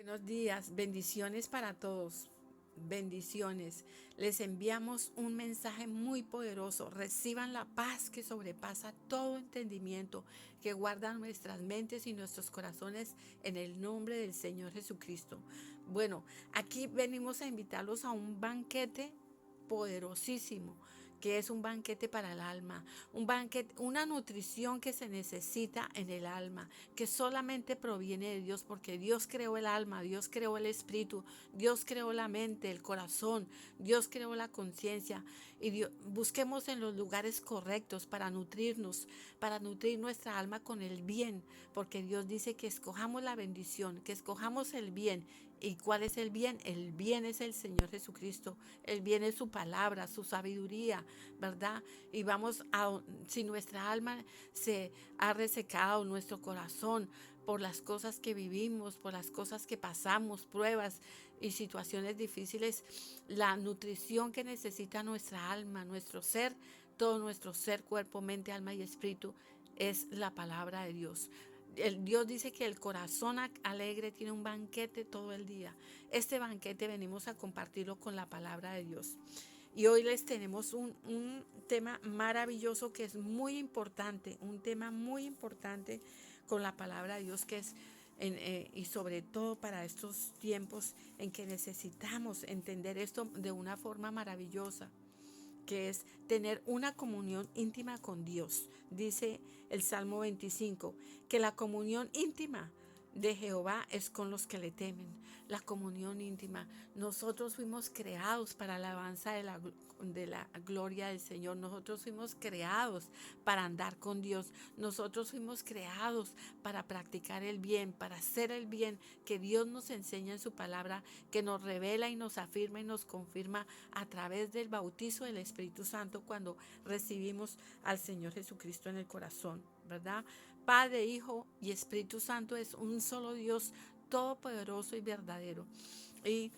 Buenos días, bendiciones para todos. Bendiciones. Les enviamos un mensaje muy poderoso. Reciban la paz que sobrepasa todo entendimiento, que guarda nuestras mentes y nuestros corazones en el nombre del Señor Jesucristo. Bueno, aquí venimos a invitarlos a un banquete poderosísimo, que es un banquete para el alma, un banquete, una nutrición que se necesita en el alma, que solamente proviene de Dios, porque Dios creó el alma, Dios creó el espíritu, Dios creó la mente, el corazón, Dios creó la conciencia. Y busquemos en los lugares correctos para nutrir nuestra alma con el bien, porque Dios dice que escojamos la bendición, que escojamos el bien. ¿Y cuál es el bien? El bien es el Señor Jesucristo, el bien es su palabra, su sabiduría, ¿verdad? Y si nuestra alma se ha resecado, nuestro corazón, por las cosas que vivimos, por las cosas que pasamos, pruebas y situaciones difíciles, la nutrición que necesita nuestra alma, nuestro ser, todo nuestro ser, cuerpo, mente, alma y espíritu, es la palabra de Dios. Dios dice que el corazón alegre tiene un banquete todo el día. Este banquete venimos a compartirlo con la palabra de Dios. Y hoy les tenemos un tema maravilloso que es muy importante, un tema muy importante con la palabra de Dios, que es y sobre todo para estos tiempos en que necesitamos entender esto de una forma maravillosa, que es tener una comunión íntima con Dios. Dice el Salmo 25, que la comunión íntima de Jehová es con los que le temen. La comunión íntima. Nosotros fuimos creados para la alabanza de la gloria del Señor. Nosotros fuimos creados para andar con Dios. Nosotros fuimos creados para practicar el bien, para hacer el bien que Dios nos enseña en su palabra, que nos revela y nos afirma y nos confirma a través del bautizo del Espíritu Santo cuando recibimos al Señor Jesucristo en el corazón, ¿verdad? Padre, Hijo y Espíritu Santo es un solo Dios todopoderoso y verdadero. Y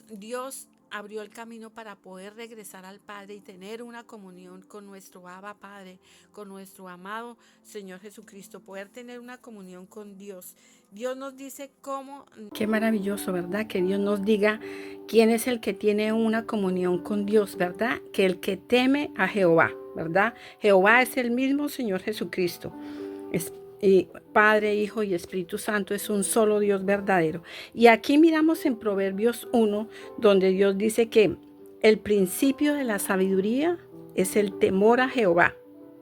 Dios abrió el camino para poder regresar al Padre y tener una comunión con nuestro Abba Padre, con nuestro amado Señor Jesucristo, poder tener una comunión con Dios. Dios nos dice cómo. Qué maravilloso, ¿verdad? Que Dios nos diga quién es el que tiene una comunión con Dios, ¿verdad? Que el que teme a Jehová, ¿verdad? Jehová es el mismo Señor Jesucristo. Y Padre, Hijo y Espíritu Santo es un solo Dios verdadero. Y aquí miramos en Proverbios 1, donde Dios dice que el principio de la sabiduría es el temor a Jehová.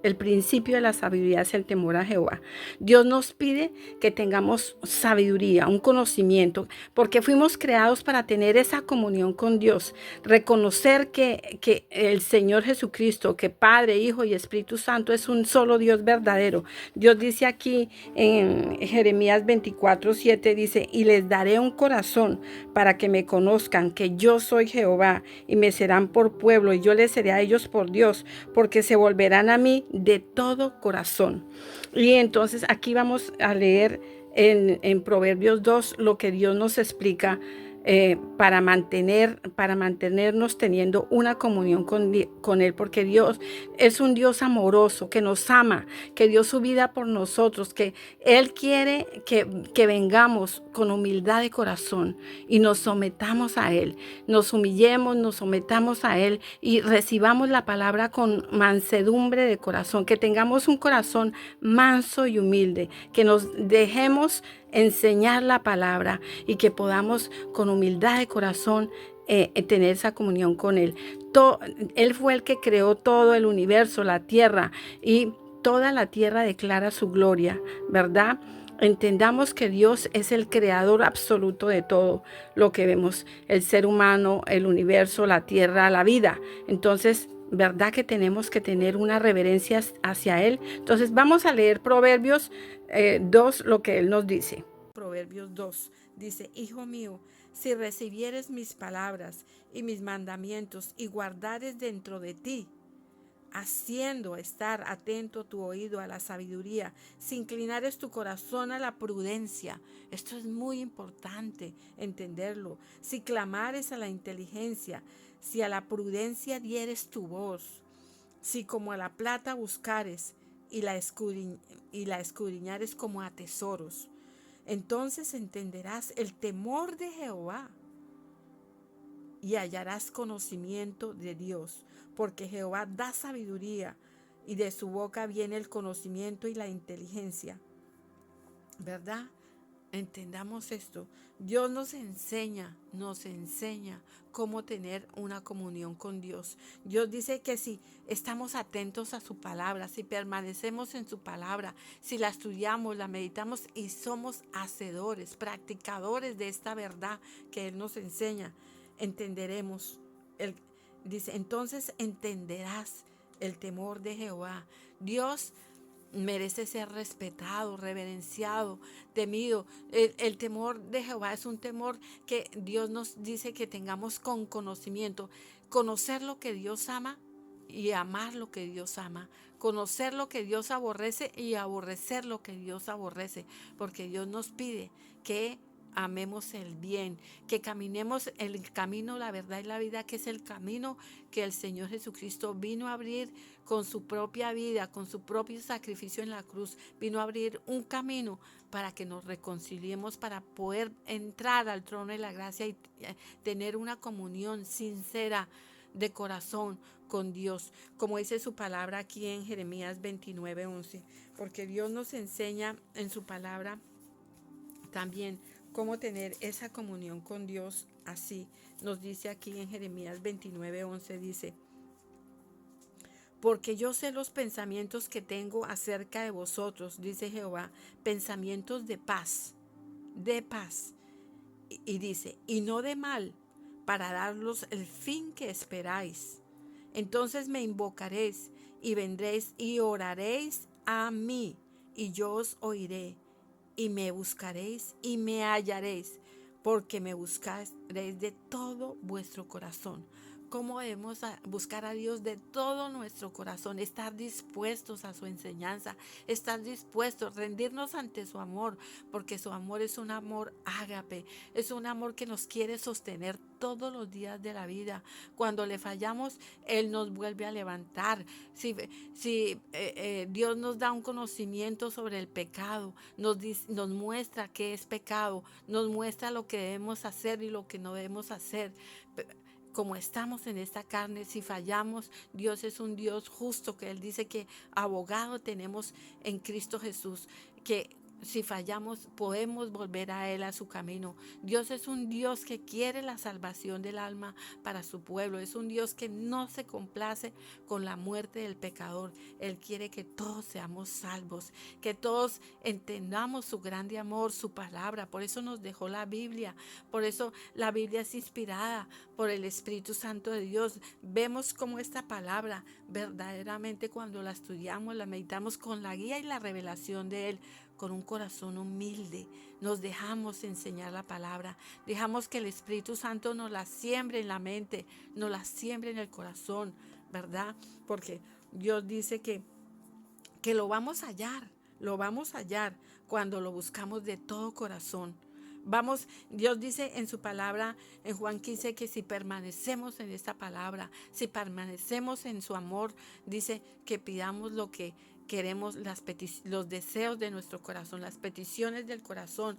El principio de la sabiduría es el temor a Jehová. Dios nos pide que tengamos sabiduría, un conocimiento, porque fuimos creados para tener esa comunión con Dios, reconocer que el Señor Jesucristo, que Padre, Hijo y Espíritu Santo es un solo Dios verdadero. Dios dice aquí en Jeremías 24:7, dice, y les daré un corazón para que me conozcan que yo soy Jehová, y me serán por pueblo, y yo les seré a ellos por Dios, porque se volverán a mí de todo corazón. Y entonces aquí vamos a leer en Proverbios 2 lo que Dios nos explica para mantenernos teniendo una comunión con Él, porque Dios es un Dios amoroso, que nos ama, que dio su vida por nosotros, que Él quiere que vengamos con humildad de corazón y nos sometamos a Él, nos humillemos, nos sometamos a Él y recibamos la palabra con mansedumbre de corazón, que tengamos un corazón manso y humilde, que nos dejemos enseñar la palabra y que podamos con humildad de corazón tener esa comunión con Él. Él fue el que creó todo el universo, la tierra, y toda la tierra declara su gloria, ¿verdad? Entendamos que Dios es el creador absoluto de todo lo que vemos, el ser humano, el universo, la tierra, la vida. Entonces, ¿verdad que tenemos que tener una reverencia hacia Él? Entonces, vamos a leer Proverbios 2, lo que Él nos dice. Proverbios 2 dice, Hijo mío, si recibieres mis palabras y mis mandamientos y guardares dentro de ti, haciendo estar atento tu oído a la sabiduría, si inclinares tu corazón a la prudencia. Esto es muy importante entenderlo. Si clamares a la inteligencia, si a la prudencia dieres tu voz, si como a la plata buscares y la escudriñares como a tesoros. Entonces entenderás el temor de Jehová y hallarás conocimiento de Dios, porque Jehová da sabiduría y de su boca viene el conocimiento y la inteligencia. ¿Verdad? Entendamos esto. Dios nos enseña cómo tener una comunión con Dios. Dios dice que si estamos atentos a su palabra, si permanecemos en su palabra, si la estudiamos, la meditamos y somos hacedores, practicadores de esta verdad que Él nos enseña, entenderemos. Él dice, entonces entenderás el temor de Jehová. Dios merece ser respetado, reverenciado, temido. El temor de Jehová es un temor que Dios nos dice que tengamos con conocimiento. Conocer lo que Dios ama y amar lo que Dios ama. Conocer lo que Dios aborrece y aborrecer lo que Dios aborrece. Porque Dios nos pide que amemos el bien, que caminemos el camino, la verdad y la vida, que es el camino que el Señor Jesucristo vino a abrir con su propia vida, con su propio sacrificio en la cruz. Vino a abrir un camino para que nos reconciliemos, para poder entrar al trono de la gracia y tener una comunión sincera de corazón con Dios, como dice su palabra aquí en Jeremías 29:11, porque Dios nos enseña en su palabra también cómo tener esa comunión con Dios así. Nos dice aquí en Jeremías 29:11, dice, porque yo sé los pensamientos que tengo acerca de vosotros, dice Jehová, pensamientos de paz. Y dice, y no de mal, para daros el fin que esperáis. Entonces me invocaréis y vendréis y oraréis a mí, y yo os oiré, y me buscaréis y me hallaréis, porque me buscaréis de todo vuestro corazón. ¿Cómo debemos buscar a Dios de todo nuestro corazón? Estar dispuestos a su enseñanza, estar dispuestos, rendirnos ante su amor, porque su amor es un amor ágape, es un amor que nos quiere sostener todos los días de la vida. Cuando le fallamos, Él nos vuelve a levantar. Si Dios nos da un conocimiento sobre el pecado, nos muestra qué es pecado, nos muestra lo que debemos hacer y lo que no debemos hacer. Como estamos en esta carne, si fallamos, Dios es un Dios justo, que Él dice que abogado tenemos en Cristo Jesús, que si fallamos podemos volver a Él, a su camino. Dios es un Dios que quiere la salvación del alma para su pueblo. Es un Dios que no se complace con la muerte del pecador. Él quiere que todos seamos salvos, que todos entendamos su grande amor, su palabra. Por eso nos dejó la Biblia. Por eso la Biblia es inspirada por el Espíritu Santo de Dios. Vemos cómo esta palabra verdaderamente, cuando la estudiamos, la meditamos con la guía y la revelación de Él, con un corazón humilde, nos dejamos enseñar la palabra, dejamos que el Espíritu Santo nos la siembre en la mente, nos la siembre en el corazón, ¿verdad? Porque Dios dice que lo vamos a hallar cuando lo buscamos de todo corazón. Dios dice en su palabra, en Juan 15, que si permanecemos en esta palabra, si permanecemos en su amor, dice que pidamos lo que queremos, los deseos de nuestro corazón, las peticiones del corazón,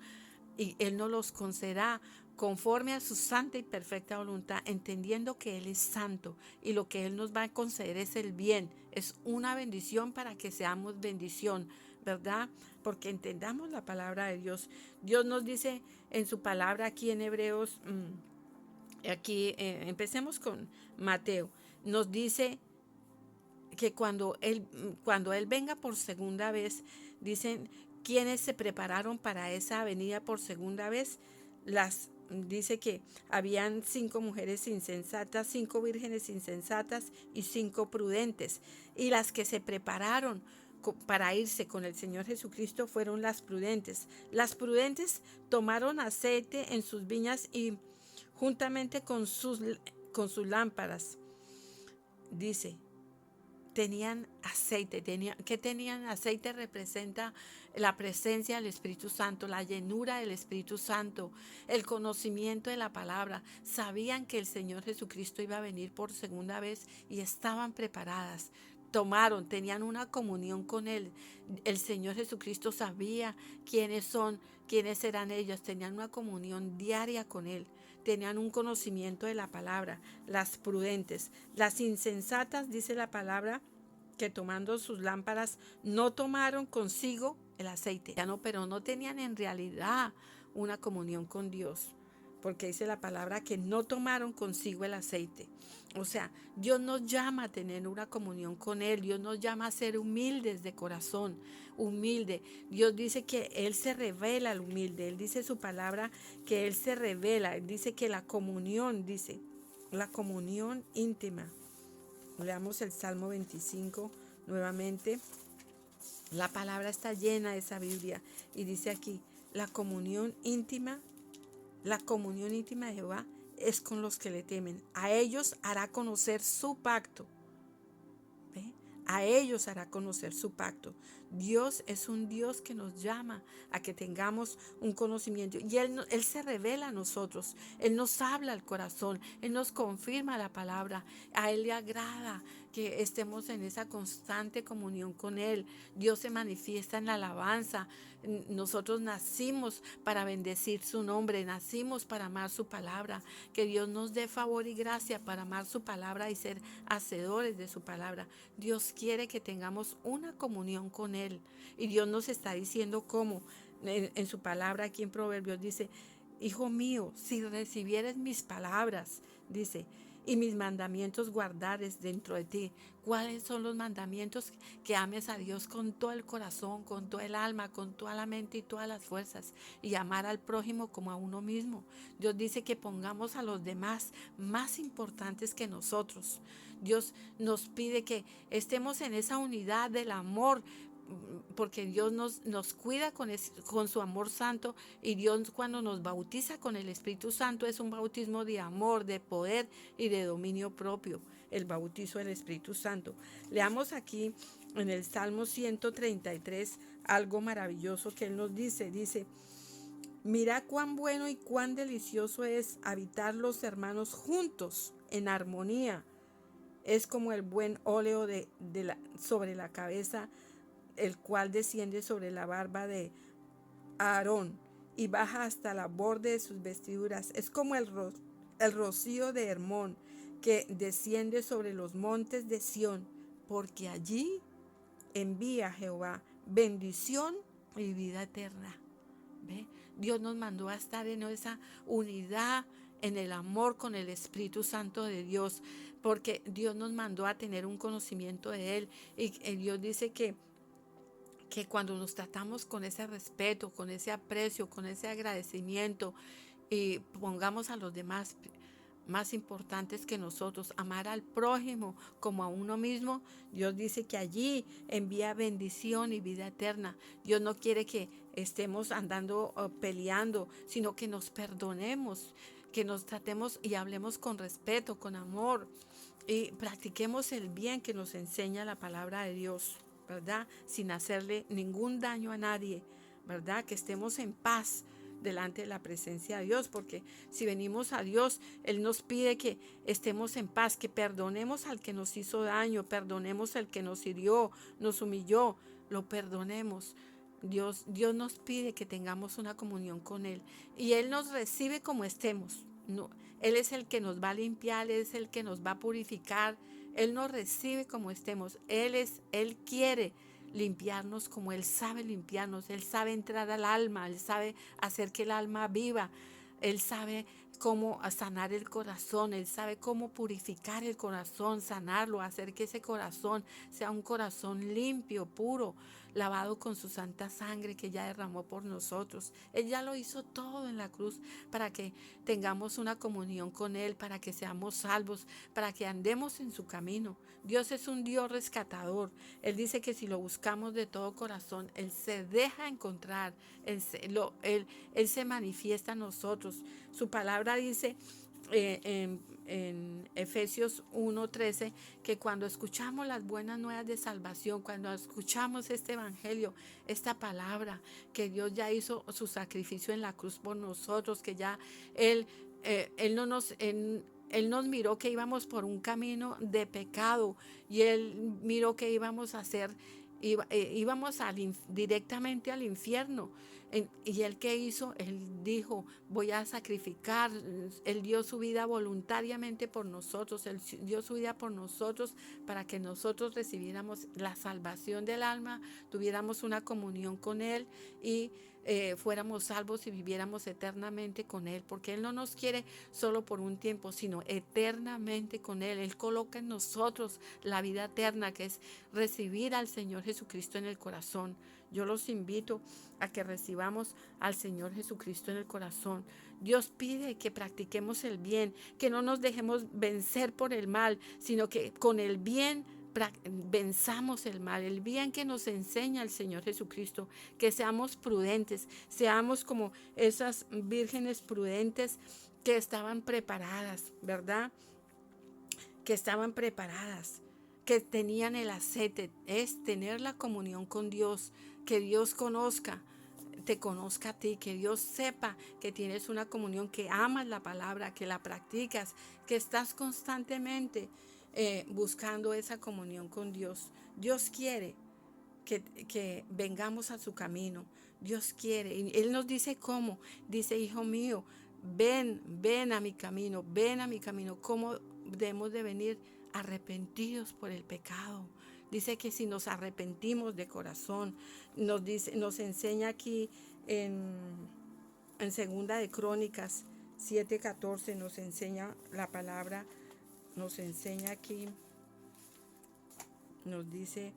y Él nos los concederá conforme a su santa y perfecta voluntad, entendiendo que Él es santo y lo que Él nos va a conceder es el bien, es una bendición para que seamos bendición, ¿verdad? Porque entendamos la palabra de Dios. Dios nos dice en su palabra aquí en Hebreos, empecemos con Mateo, nos dice que cuando él venga por segunda vez, dicen quienes se prepararon para esa venida por segunda vez, dice que habían 5 mujeres insensatas, 5 vírgenes insensatas y 5 prudentes. Y las que se prepararon para irse con el Señor Jesucristo fueron las prudentes. Las prudentes tomaron aceite en sus viñas y juntamente con sus lámparas, dice, tenían aceite. ¿Qué tenían? Aceite representa la presencia del Espíritu Santo, la llenura del Espíritu Santo, el conocimiento de la palabra. Sabían que el Señor Jesucristo iba a venir por segunda vez y estaban preparadas. tenían una comunión con Él. El Señor Jesucristo sabía quiénes son, quiénes eran ellos, tenían una comunión diaria con Él, tenían un conocimiento de la palabra, las prudentes, las insensatas, dice la palabra, que tomando sus lámparas no tomaron consigo el aceite, ya no, pero no tenían en realidad una comunión con Dios, porque dice la palabra que no tomaron consigo el aceite. O sea, Dios nos llama a tener una comunión con Él, Dios nos llama a ser humildes de corazón, humilde. Dios dice que Él se revela al humilde, Él dice su palabra que Él se revela, Él dice que la comunión, dice, la comunión íntima. Leamos el Salmo 25 nuevamente. La palabra está llena de sabiduría y dice aquí, la comunión íntima de Jehová es con los que le temen. A ellos hará conocer su pacto. ¿Ve? A ellos hará conocer su pacto. Dios es un Dios que nos llama a que tengamos un conocimiento. Y Él se revela a nosotros. Él nos habla al corazón. Él nos confirma la palabra. A Él le agrada que estemos en esa constante comunión con Él. Dios se manifiesta en la alabanza. Nosotros nacimos para bendecir su nombre, nacimos para amar su palabra. Que Dios nos dé favor y gracia para amar su palabra y ser hacedores de su palabra. Dios quiere que tengamos una comunión con Él. Y Dios nos está diciendo cómo. En su palabra aquí en Proverbios dice, hijo mío, si recibieres mis palabras, dice, y mis mandamientos guardares dentro de ti. ¿Cuáles son los mandamientos? Que ames a Dios con todo el corazón, con todo el alma, con toda la mente y todas las fuerzas, y amar al prójimo como a uno mismo. Dios dice que pongamos a los demás más importantes que nosotros. Dios nos pide que estemos en esa unidad del amor, porque Dios nos cuida con su amor santo, y Dios cuando nos bautiza con el Espíritu Santo es un bautismo de amor, de poder y de dominio propio, el bautizo del Espíritu Santo. Leamos aquí en el Salmo 133 algo maravilloso que Él nos dice, mira cuán bueno y cuán delicioso es habitar los hermanos juntos en armonía. Es como el buen óleo sobre la cabeza, el cual desciende sobre la barba de Aarón y baja hasta la borde de sus vestiduras. Es como el rocío de Hermón, que desciende sobre los montes de Sión, porque allí envía Jehová bendición y vida eterna. ¿Ve? Dios nos mandó a estar en esa unidad, en el amor con el Espíritu Santo de Dios, porque Dios nos mandó a tener un conocimiento de Él. Y Dios dice que cuando nos tratamos con ese respeto, con ese aprecio, con ese agradecimiento, y pongamos a los demás más importantes que nosotros, amar al prójimo como a uno mismo, Dios dice que allí envía bendición y vida eterna. Dios no quiere que estemos andando peleando, sino que nos perdonemos, que nos tratemos y hablemos con respeto, con amor, y practiquemos el bien que nos enseña la palabra de Dios, ¿verdad? Sin hacerle ningún daño a nadie, ¿verdad? Que estemos en paz delante de la presencia de Dios, porque si venimos a Dios, Él nos pide que estemos en paz, que perdonemos al que nos hizo daño, perdonemos al que nos hirió, nos humilló, lo perdonemos. Dios nos pide que tengamos una comunión con Él, y Él nos recibe como estemos. No, Él es el que nos va a limpiar, Él es el que nos va a purificar. Él nos recibe como estemos. Él quiere limpiarnos como Él sabe limpiarnos. Él sabe entrar al alma, Él sabe hacer que el alma viva. Él sabe cómo sanar el corazón, Él sabe cómo purificar el corazón, sanarlo, hacer que ese corazón sea un corazón limpio, puro, lavado con su santa sangre que ya derramó por nosotros. Él ya lo hizo todo en la cruz para que tengamos una comunión con Él, para que seamos salvos, para que andemos en su camino. Dios es un Dios rescatador. Él dice que si lo buscamos de todo corazón, Él se deja encontrar, Él se manifiesta a nosotros. Su palabra dice en Efesios 1:13 que cuando escuchamos las buenas nuevas de salvación, cuando escuchamos este evangelio, esta palabra, que Dios ya hizo su sacrificio en la cruz por nosotros, que ya Él no nos Él nos miró que íbamos por un camino de pecado y Él miró que íbamos a hacer, íbamos directamente al infierno. Y Él qué hizo, Él dijo, voy a sacrificar. Él dio su vida voluntariamente por nosotros, Él dio su vida por nosotros para que nosotros recibiéramos la salvación del alma, tuviéramos una comunión con Él y fuéramos salvos y viviéramos eternamente con Él, porque Él no nos quiere solo por un tiempo, sino eternamente con Él. Él coloca en nosotros la vida eterna, que es recibir al Señor Jesucristo en el corazón. Yo los invito a que recibamos al Señor Jesucristo en el corazón. Dios pide que practiquemos el bien, que no nos dejemos vencer por el mal, sino que con el bien venzamos el mal, el bien que nos enseña el Señor Jesucristo, que seamos prudentes, seamos como esas vírgenes prudentes que estaban preparadas, ¿verdad? Que estaban preparadas, que tenían el aceite, es tener la comunión con Dios, que Dios te conozca a ti, que Dios sepa que tienes una comunión, que amas la palabra, que la practicas, que estás constantemente buscando esa comunión con Dios. Dios quiere que vengamos a su camino. Dios quiere. Y Él nos dice cómo. Dice, hijo mío, ven a mi camino, ven a mi camino. ¿Cómo debemos de venir? Arrepentidos por el pecado. Dice que si nos arrepentimos de corazón, nos enseña aquí en Segunda de Crónicas 7:14, nos enseña la palabra, nos enseña aquí, nos dice: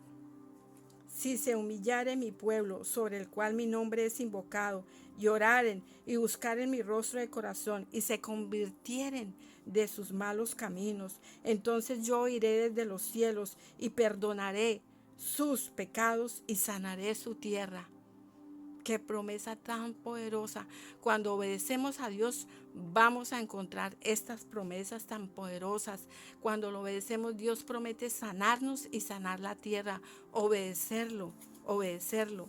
si se humillare mi pueblo, sobre el cual mi nombre es invocado, y oraren y buscaren mi rostro de corazón, y se convirtieren de sus malos caminos, entonces yo iré desde los cielos y perdonaré sus pecados y sanaré su tierra. Qué promesa tan poderosa. Cuando obedecemos a Dios, vamos a encontrar estas promesas tan poderosas. Cuando lo obedecemos, Dios promete sanarnos y sanar la tierra. Obedecerlo, obedecerlo.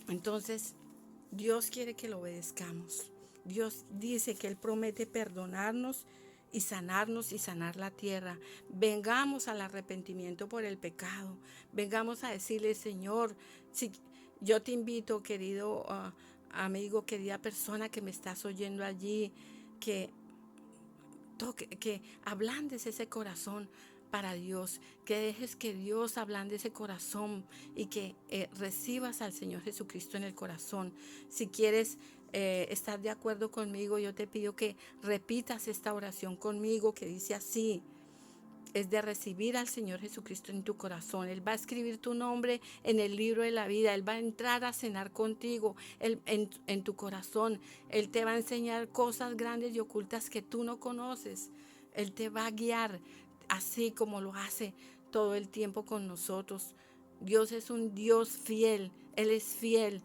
Entonces, Dios quiere que lo obedezcamos. Dios dice que Él promete perdonarnos y sanar la tierra. Vengamos al arrepentimiento por el pecado. Vengamos a decirle: Señor, si yo te invito, querido amigo, querida persona que me estás oyendo allí, que que ablandes ese corazón para Dios, que dejes que Dios ablande ese corazón y que recibas al Señor Jesucristo en el corazón. Si quieres estar de acuerdo conmigo, yo te pido que repitas esta oración conmigo, que dice así: es de recibir al Señor Jesucristo en tu corazón. Él va a escribir tu nombre en el libro de la vida. Él va a entrar a cenar contigo en tu corazón. Él te va a enseñar cosas grandes y ocultas que tú no conoces. Él te va a guiar así como lo hace todo el tiempo con nosotros. Dios es un Dios fiel. Él es fiel.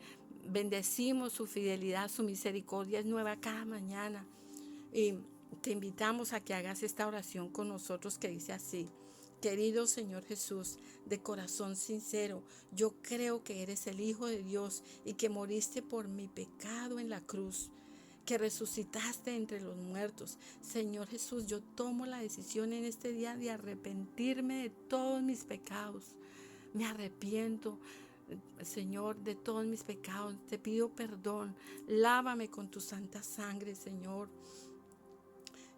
Bendecimos su fidelidad, su misericordia es nueva cada mañana. Y te invitamos a que hagas esta oración con nosotros, que dice así: querido Señor Jesús, de corazón sincero, yo creo que eres el Hijo de Dios y que moriste por mi pecado en la cruz, que resucitaste entre los muertos. Señor Jesús, yo tomo la decisión en este día de arrepentirme de todos mis pecados. Me arrepiento, Señor, de todos mis pecados. Te pido perdón. Lávame con tu santa sangre, Señor.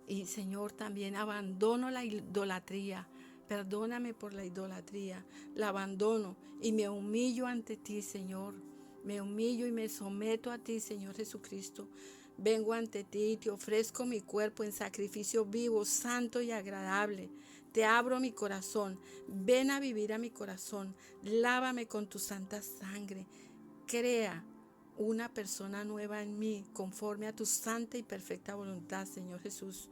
Y Señor, también abandono la idolatría. Perdóname por la idolatría. La abandono y me humillo ante ti, Señor. Me humillo y me someto a ti, Señor Jesucristo. Vengo ante ti y te ofrezco mi cuerpo en sacrificio vivo, santo y agradable. Te abro mi corazón. Ven a vivir a mi corazón. Lávame con tu santa sangre. Crea una persona nueva en mí, conforme a tu santa y perfecta voluntad, Señor Jesús.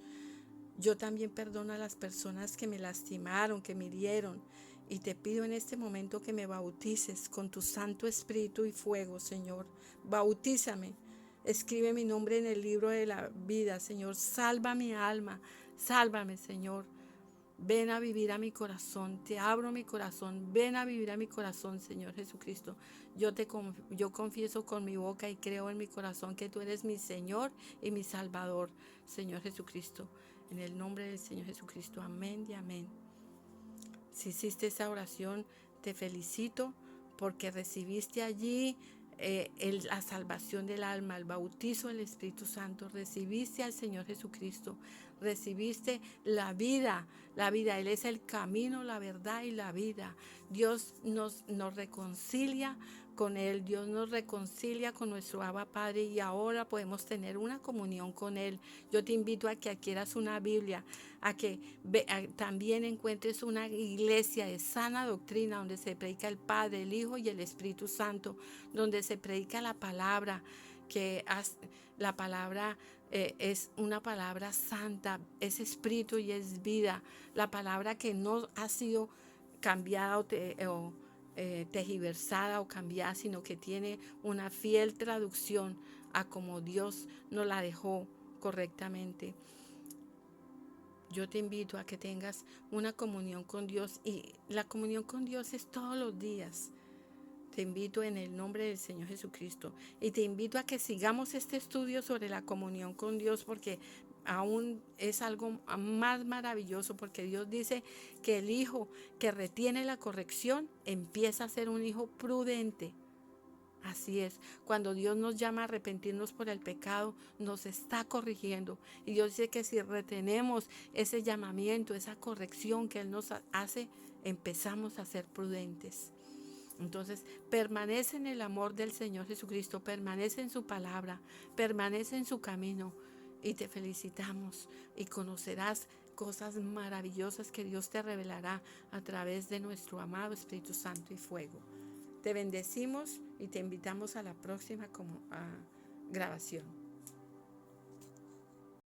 Yo también perdono a las personas que me lastimaron, que me hirieron, y te pido en este momento que me bautices con tu Santo Espíritu y fuego, Señor. Bautízame, escribe mi nombre en el libro de la vida, Señor. Salva mi alma, sálvame, Señor. Ven a vivir a mi corazón, te abro mi corazón, ven a vivir a mi corazón, Señor Jesucristo. Yo confieso con mi boca y creo en mi corazón que tú eres mi Señor y mi Salvador, Señor Jesucristo. En el nombre del Señor Jesucristo, amén y amén. Si hiciste esa oración, te felicito porque recibiste allí la salvación del alma, el bautizo del Espíritu Santo, recibiste al Señor Jesucristo, recibiste la vida, la vida. Él es el camino, la verdad y la vida. Dios nos reconcilia con Él, Dios nos reconcilia con nuestro Abba Padre y ahora podemos tener una comunión con Él. Yo te invito a que adquieras una Biblia, a que también encuentres una iglesia de sana doctrina donde se predica el Padre, el Hijo y el Espíritu Santo, donde se predica la palabra, la palabra es una palabra santa, es espíritu y es vida, la palabra que no ha sido cambiada o tergiversada o cambiada, sino que tiene una fiel traducción a como Dios nos la dejó correctamente. Yo te invito a que tengas una comunión con Dios y la comunión con Dios es todos los días. Te invito en el nombre del Señor Jesucristo y te invito a que sigamos este estudio sobre la comunión con Dios porque aún es algo más maravilloso porque Dios dice que el hijo que retiene la corrección empieza a ser un hijo prudente. Así es, cuando Dios nos llama a arrepentirnos por el pecado, nos está corrigiendo. Y Dios dice que si retenemos ese llamamiento, esa corrección que Él nos hace, empezamos a ser prudentes. Entonces, permanece en el amor del Señor Jesucristo, permanece en su palabra, permanece en su camino y te felicitamos y conocerás cosas maravillosas que Dios te revelará a través de nuestro amado Espíritu Santo y fuego. Te bendecimos y te invitamos a la próxima grabación.